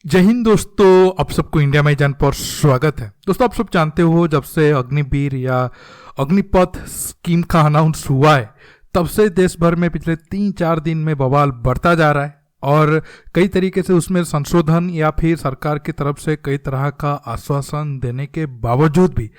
जय हिंद दोस्तों, आप सबको इंडिया में जान पर स्वागत है। दोस्तों, आप सब जानते हो जब से अग्निवीर या अग्निपथ स्कीम का अनाउंस हुआ है तब से देश भर में पिछले 3-4 दिन में बवाल बढ़ता जा रहा है और कई तरीके से उसमें संशोधन या फिर सरकार की तरफ से कई तरह का आश्वासन देने के बावजूद भी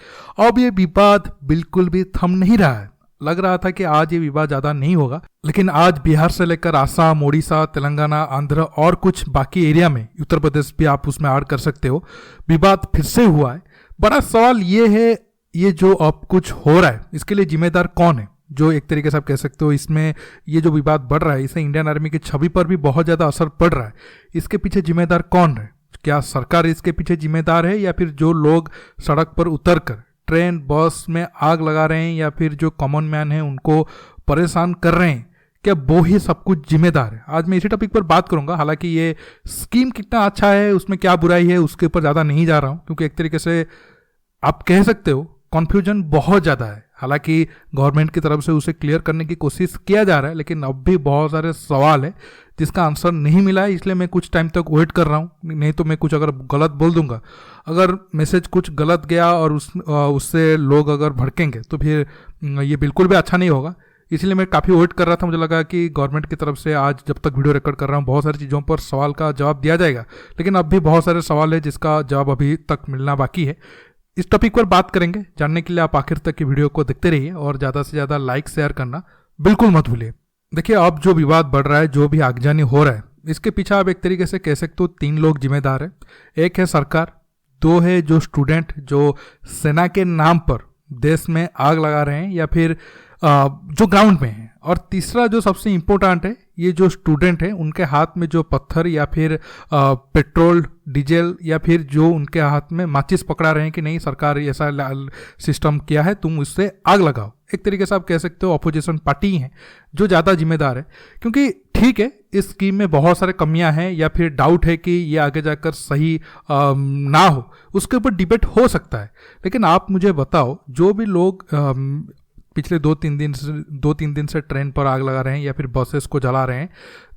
अब ये विवाद बिल्कुल भी थम नहीं रहा है। लग रहा था कि आज ये विवाद ज्यादा नहीं होगा, लेकिन आज बिहार से लेकर आसाम, उड़ीसा, तेलंगाना, आंध्र और कुछ बाकी एरिया में, उत्तर प्रदेश भी आप उसमें ऐड कर सकते हो, विवाद फिर से हुआ है। बड़ा सवाल ये है, ये जो अब कुछ हो रहा है इसके लिए जिम्मेदार कौन है? जो एक तरीके से आप कह सकते हो इसमें ये जो विवाद बढ़ रहा है इससे इंडियन आर्मी की छवि पर भी बहुत ज्यादा असर पड़ रहा है। इसके पीछे जिम्मेदार कौन है? क्या सरकार इसके पीछे जिम्मेदार है या फिर जो लोग सड़क पर उतर कर ट्रेन बस में आग लगा रहे हैं या फिर जो कॉमन मैन है उनको परेशान कर रहे हैं, क्या वो ही सब कुछ जिम्मेदार है? आज मैं इसी टॉपिक पर बात करूंगा। हालांकि ये स्कीम कितना अच्छा है, उसमें क्या बुराई है, उसके ऊपर ज़्यादा नहीं जा रहा हूं, क्योंकि एक तरीके से आप कह सकते हो कन्फ्यूजन बहुत ज़्यादा है। हालांकि गवर्नमेंट की तरफ से उसे क्लियर करने की कोशिश किया जा रहा है, लेकिन अब भी बहुत सारे सवाल है जिसका आंसर नहीं मिला है। इसलिए मैं कुछ टाइम तक वेट कर रहा हूँ, नहीं तो मैं कुछ अगर गलत बोल दूंगा, अगर मैसेज कुछ गलत गया और उससे लोग अगर भड़केंगे तो फिर ये बिल्कुल भी अच्छा नहीं होगा। इसलिए मैं काफ़ी वेट कर रहा था। मुझे लगा कि गवर्नमेंट की तरफ से आज जब तक वीडियो रिकॉर्ड कर रहा हूँ बहुत सारी चीज़ों पर सवाल का जवाब दिया जाएगा, लेकिन अब भी बहुत सारे सवाल है जिसका जवाब अभी तक मिलना बाकी है। इस टॉपिक पर बात करेंगे। जानने के लिए आप आखिर तक की वीडियो को देखते रहिए और ज़्यादा से ज़्यादा लाइक शेयर करना बिल्कुल मत भूलिए। देखिए, अब जो विवाद बढ़ रहा है, जो भी आगजनी हो रहा है, इसके पीछे आप एक तरीके से कह सकते हो 3 लोग जिम्मेदार हैं। एक है सरकार, 2 है जो स्टूडेंट जो सेना के नाम पर देश में आग लगा रहे हैं या फिर जो ग्राउंड में है, और तीसरा जो सबसे इम्पोर्टेंट है, ये जो स्टूडेंट है उनके हाथ में जो पत्थर या फिर पेट्रोल, डीजल या फिर जो उनके हाथ में माचिस पकड़ा रहे हैं कि नहीं सरकार ऐसा सिस्टम किया है, तुम उससे आग लगाओ। एक तरीके से आप कह सकते हो अपोजिशन पार्टी हैं जो ज़्यादा जिम्मेदार है, क्योंकि ठीक है इस स्कीम में बहुत सारे कमियां हैं या फिर डाउट है कि ये आगे जाकर सही ना हो, उसके ऊपर डिबेट हो सकता है। लेकिन आप मुझे बताओ, जो भी लोग पिछले 2-3 दिन से ट्रेन पर आग लगा रहे हैं या फिर बसेस को जला रहे हैं,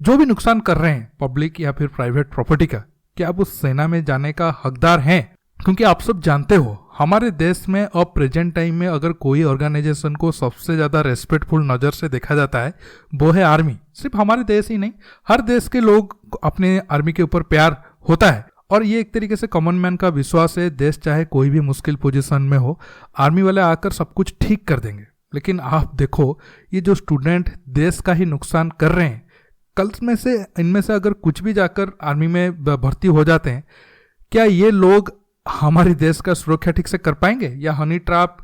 जो भी नुकसान कर रहे हैं पब्लिक या फिर प्राइवेट प्रॉपर्टी का, क्या आप उस सेना में जाने का हकदार हैं? क्योंकि आप सब जानते हो हमारे देश में अब प्रेजेंट टाइम में अगर कोई ऑर्गेनाइजेशन को सबसे ज़्यादा रेस्पेक्टफुल नज़र से देखा जाता है वो है आर्मी। सिर्फ हमारे देश ही नहीं, हर देश के लोग अपने आर्मी के ऊपर प्यार होता है और ये एक तरीके से कॉमन मैन का विश्वास है, देश चाहे कोई भी मुश्किल पोजीशन में हो, आर्मी वाले आकर सब कुछ ठीक कर देंगे। लेकिन आप देखो, ये जो स्टूडेंट देश का ही नुकसान कर रहे हैं, कल में से इनमें से अगर कुछ भी जाकर आर्मी में भर्ती हो जाते हैं, क्या ये लोग हमारे देश का सुरक्षा ठीक से कर पाएंगे या हनी ट्रैप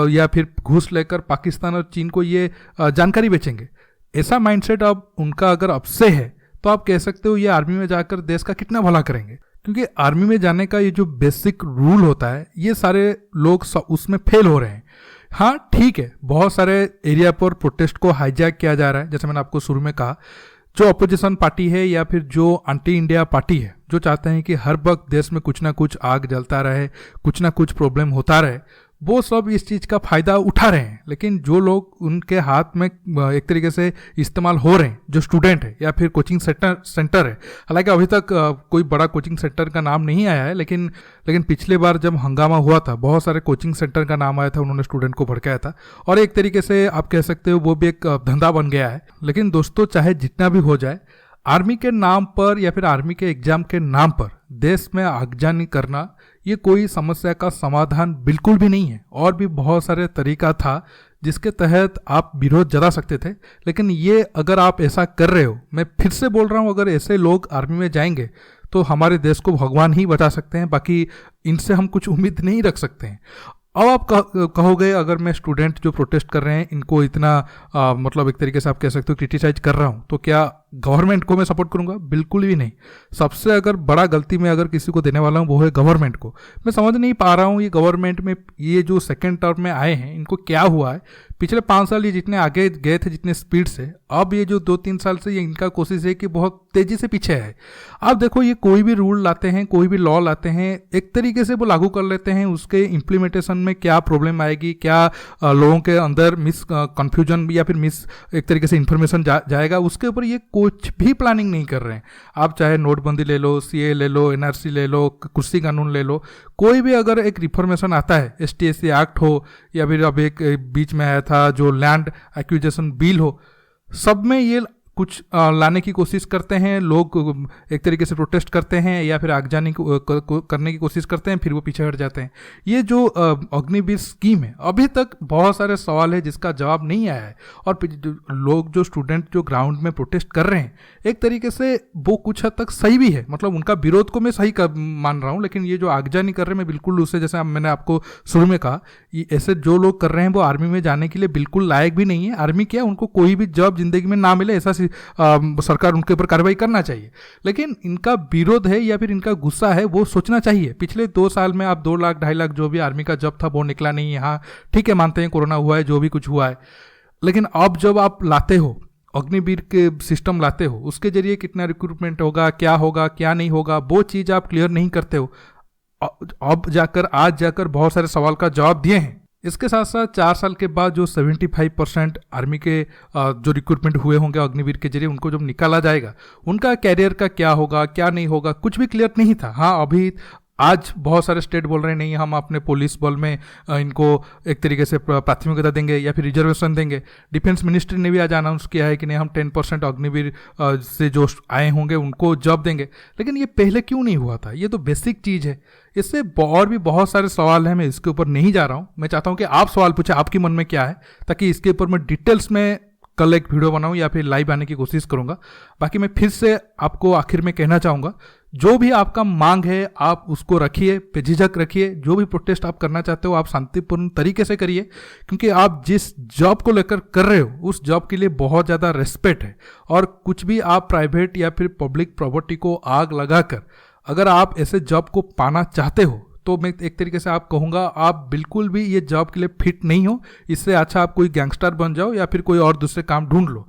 या फिर घूस लेकर पाकिस्तान और चीन को ये जानकारी बेचेंगे? ऐसा माइंडसेट अब उनका अगर अब से है तो आप कह सकते हो ये आर्मी में जाकर देश का कितना भला करेंगे। क्योंकि आर्मी में जाने का ये जो बेसिक रूल होता है, ये सारे लोग उसमें फेल हो रहे हैं। हाँ ठीक है, बहुत सारे एरिया पर प्रोटेस्ट को हाईजैक किया जा रहा है। जैसे मैंने आपको शुरू में कहा, जो अपोजिशन पार्टी है या फिर जो एंटी इंडिया पार्टी है, जो चाहते हैं कि हर वक्त देश में कुछ ना कुछ आग जलता रहे, कुछ ना कुछ प्रॉब्लम होता रहे, वो सब इस चीज़ का फ़ायदा उठा रहे हैं। लेकिन जो लोग उनके हाथ में एक तरीके से इस्तेमाल हो रहे हैं, जो स्टूडेंट है या फिर कोचिंग सेंटर है, हालांकि अभी तक कोई बड़ा कोचिंग सेंटर का नाम नहीं आया है, लेकिन पिछले बार जब हंगामा हुआ था बहुत सारे कोचिंग सेंटर का नाम आया था, उन्होंने स्टूडेंट को भड़काया था और एक तरीके से आप कह सकते हो वो भी एक धंधा बन गया है। लेकिन दोस्तों, चाहे जितना भी हो जाए, आर्मी के नाम पर या फिर आर्मी के एग्जाम के नाम पर देश में आगजनी करना ये कोई समस्या का समाधान बिल्कुल भी नहीं है। और भी बहुत सारे तरीका था जिसके तहत आप विरोध जता सकते थे, लेकिन ये अगर आप ऐसा कर रहे हो, मैं फिर से बोल रहा हूँ, अगर ऐसे लोग आर्मी में जाएंगे तो हमारे देश को भगवान ही बचा सकते हैं, बाकी इनसे हम कुछ उम्मीद नहीं रख सकते हैं। अब आप कहोगे अगर मैं स्टूडेंट जो प्रोटेस्ट कर रहे हैं इनको इतना मतलब एक तरीके से आप कह सकते हो क्रिटिसाइज कर रहा हूँ, तो क्या गवर्नमेंट को मैं सपोर्ट करूंगा? बिल्कुल भी नहीं। सबसे अगर बड़ा गलती मैं अगर किसी को देने वाला हूँ वो है गवर्नमेंट को। मैं समझ नहीं पा रहा हूँ ये गवर्नमेंट में ये जो सेकेंड टर्म में आए हैं इनको क्या हुआ है। पिछले 5 साल ये जितने आगे गए थे, जितने स्पीड से, अब ये जो 2-3 साल से ये इनका कोशिश है कि बहुत तेजी से पीछे है। आप देखो, ये कोई भी रूल लाते हैं, कोई भी लॉ लाते हैं, एक तरीके से वो लागू कर लेते हैं, उसके इम्प्लीमेंटेशन में क्या प्रॉब्लम आएगी, क्या लोगों के अंदर मिस कन्फ्यूजन या फिर मिस एक तरीके से इन्फॉर्मेशन जाएगा, उसके ऊपर ये कुछ भी प्लानिंग नहीं कर रहे हैं। आप चाहे नोटबंदी ले लो, सीए ले लो, एनआरसी ले लो, कृषि कानून ले लो, कोई भी अगर एक रिफॉर्मेशन आता है, एसटी-एससी एक्ट हो या फिर अब एक बीच में आया था जो लैंड एक्विजिशन बिल हो, सब में ये कुछ लाने की कोशिश करते हैं लोग, एक तरीके से प्रोटेस्ट करते हैं या फिर आगजनी करने की कोशिश करते हैं, फिर वो पीछे हट जाते हैं। ये जो अग्निवीर स्कीम है, अभी तक बहुत सारे सवाल है जिसका जवाब नहीं आया है। और लोग जो स्टूडेंट जो ग्राउंड में प्रोटेस्ट कर रहे हैं, एक तरीके से वो कुछ हद तक सही भी है, मतलब उनका विरोध को मैं सही मान रहा हूँ, लेकिन ये जो आगजनी कर रहे हैं मैं बिल्कुल उससे, जैसे मैंने आपको शुरू में कहा, ऐसे जो लोग कर रहे हैं वो आर्मी में जाने के लिए बिल्कुल लायक भी नहीं है। आर्मी क्या, उनको कोई भी जॉब जिंदगी में ना मिले ऐसा सरकार उनके ऊपर कार्रवाई करना चाहिए। लेकिन इनका विरोध है या फिर इनका गुस्सा है, वो सोचना चाहिए। पिछले 2 साल में आप 2 लाख 2.5 लाख जो भी आर्मी का जॉब था वो निकला नहीं है। हाँ ठीक है, मानते हैं कोरोना हुआ है, जो भी कुछ हुआ है, लेकिन अब जब आप लाते हो अग्निवीर के सिस्टम लाते हो, उसके जरिए कितना रिक्रूटमेंट होगा, क्या नहीं होगा, वो चीज़ आप क्लियर नहीं करते हो। अब जाकर आज जाकर बहुत सारे सवाल का जवाब दिए हैं। इसके साथ साथ 4 साल के बाद जो 75% आर्मी के जो रिक्रूटमेंट हुए होंगे अग्निवीर के जरिए, उनको जब निकाला जाएगा, उनका कैरियर का क्या होगा, क्या नहीं होगा, कुछ भी क्लियर नहीं था। हाँ अभी आज बहुत सारे स्टेट बोल रहे हैं नहीं, हम अपने पुलिस बल में इनको एक तरीके से प्राथमिकता देंगे या फिर रिजर्वेशन देंगे। डिफेंस मिनिस्ट्री ने भी आज अनाउंस किया है कि नहीं, हम 10% अग्निवीर से जो आए होंगे उनको जॉब देंगे। लेकिन ये पहले क्यों नहीं हुआ था? ये तो बेसिक चीज़ है। इससे और भी बहुत सारे सवाल हैं, मैं इसके ऊपर नहीं जा रहा हूँ। मैं चाहता हूँ कि आप सवाल पूछे, आपके मन में क्या है, ताकि इसके ऊपर मैं डिटेल्स में कल एक वीडियो बनाऊं या फिर लाइव आने की कोशिश करूंगा। बाकी मैं फिर से आपको आखिर में कहना चाहूँगा, जो भी आपका मांग है आप उसको रखिए, बेझिझक रखिए। जो भी प्रोटेस्ट आप करना चाहते हो आप शांतिपूर्ण तरीके से करिए, क्योंकि आप जिस जॉब को लेकर कर रहे हो उस जॉब के लिए बहुत ज़्यादा रेस्पेक्ट है। और कुछ भी आप प्राइवेट या फिर पब्लिक प्रॉपर्टी को आग लगाकर अगर आप ऐसे जॉब को पाना चाहते हो, तो मैं एक तरीके से आप कहूँगा आप बिल्कुल भी ये जॉब के लिए फिट नहीं हो। इससे अच्छा आप कोई गैंगस्टर बन जाओ या फिर कोई और दूसरे काम ढूंढ लो।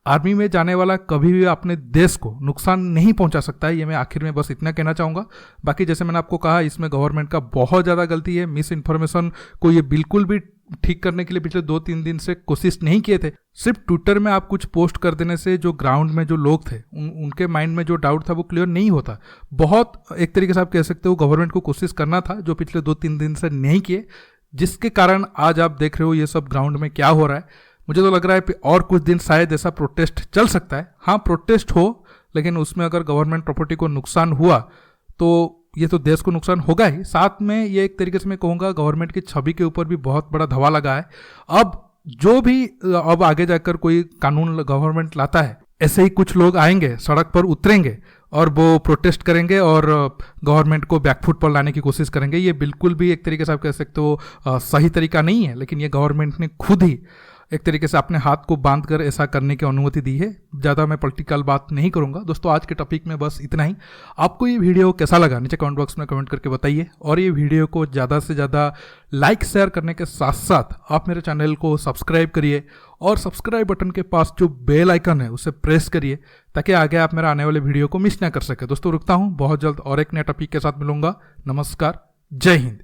आर्मी में जाने वाला कभी भी अपने देश को नुकसान नहीं पहुंचा सकता है। ये मैं आखिर में बस इतना कहना चाहूँगा। बाकी जैसे मैंने आपको कहा, इसमें गवर्नमेंट का बहुत ज़्यादा गलती है। मिस इन्फॉर्मेशन को ये बिल्कुल भी ठीक करने के लिए पिछले 2-3 दिन से कोशिश नहीं किए थे। सिर्फ ट्विटर में आप कुछ पोस्ट कर देने से जो ग्राउंड में जो लोग थे उनके माइंड में जो डाउट था वो क्लियर नहीं होता। बहुत एक तरीके से आप कह सकते हो गवर्नमेंट को कोशिश करना था, जो पिछले 2-3 दिन से नहीं किए, जिसके कारण आज आप देख रहे हो ये सब ग्राउंड में क्या हो रहा है। मुझे तो लग रहा है और कुछ दिन शायद ऐसा प्रोटेस्ट चल सकता है। हाँ प्रोटेस्ट हो, लेकिन उसमें अगर गवर्नमेंट प्रॉपर्टी को नुकसान हुआ तो ये तो देश को नुकसान होगा ही, साथ में ये एक तरीके से मैं कहूँगा गवर्नमेंट की छवि के ऊपर भी बहुत बड़ा धब्बा लगा है। अब जो भी अब आगे जाकर कोई कानून गवर्नमेंट लाता है, ऐसे ही कुछ लोग आएंगे, सड़क पर उतरेंगे और वो प्रोटेस्ट करेंगे और गवर्नमेंट को बैकफुट पर लाने की कोशिश करेंगे। ये बिल्कुल भी एक तरीके से आप कह सकते हो सही तरीका नहीं है, लेकिन ये गवर्नमेंट ने खुद ही एक तरीके से अपने हाथ को बांध कर ऐसा करने की अनुमति दी है। ज़्यादा मैं पॉलिटिकल बात नहीं करूंगा। दोस्तों आज के टॉपिक में बस इतना ही। आपको ये वीडियो कैसा लगा नीचे कमेंट बॉक्स में कमेंट करके बताइए, और ये वीडियो को ज़्यादा से ज़्यादा लाइक शेयर करने के साथ साथ आप मेरे चैनल को सब्सक्राइब करिए, और सब्सक्राइब बटन के पास जो बेल आइकन है उसे प्रेस करिए, ताकि आगे आप मेरा आने वाले वीडियो को मिस ना कर सके। दोस्तों रुकता हूँ, बहुत जल्द और एक नया टॉपिक के साथ मिलूंगा। नमस्कार, जय हिंद।